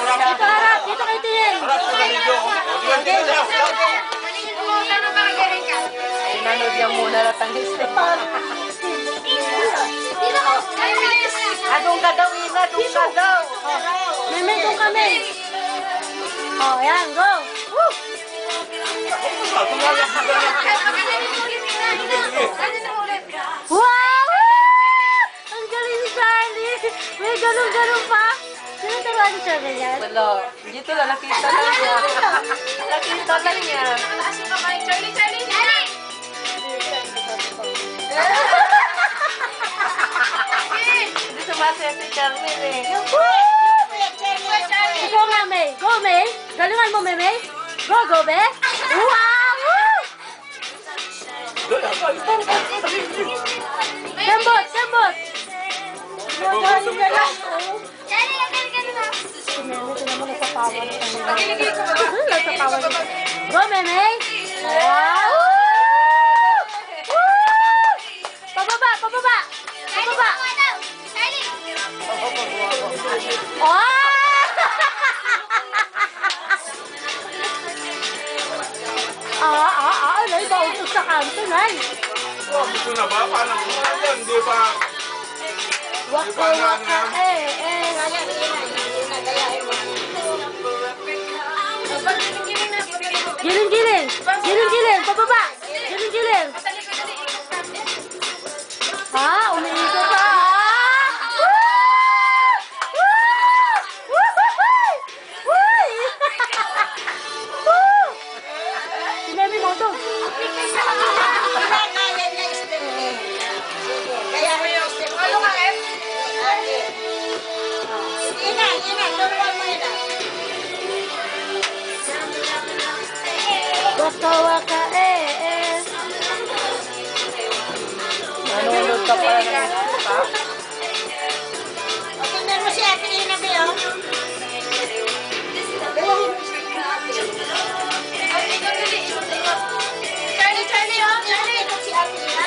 Dito harap, dito kayo tingin. Sinanod niya muna natang Esteban. Adong ka daw, Ina, adong ka daw. Meme, doon kami. Oh, yan, go. Woo! Wow! Ang galing ni Charlie. May ganun-ganun pa. Sino taruan ni Charlie yan? Wala. Dito lang, nakita lang niya. Nakita lang niya. Charlie, Charlie! Hindi sumasaya si Charmin eh. Go nga, May. Go, May. Galingan mo, May. Go, go, May. Wow! Sembot, sembot. Magaling ka lang. Tingnan mo, nagsapawa na kanila. Nagsapawa na. Go, May. Wow! Pababa, pababa. Pababa. Oh! Nay, bautos sa kanto, Nay. Gusto na ba? Paano mo? Hindi pa. Waka, waka, Giling-giling. Giling-giling, pababa. Giling-giling. Umiikot ka. Sinemi mo to. Waka waka Nanulot ka pa rin. Tingnan mo si Ate Ina, Beo. Charlie, Charlie, oh. Charlie, ito si Ate Ina.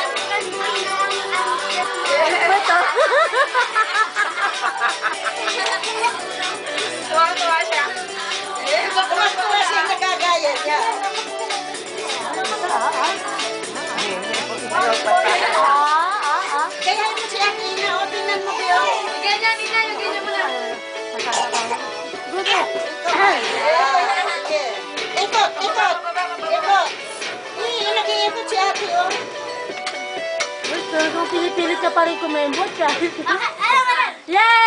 Tuwang-tuwa siya. Tuwang-tuwa siya, nagagaya niya. Kaya mo si Ate Ina, o tingnan mo, Beo. Ganyan, Ina, yung ganyan mo lang. Ikot, ikot. Ikot. Nag-iikot si Ate, oh. Pero kung pinipilit ka pa rin kumembot siya. Yay!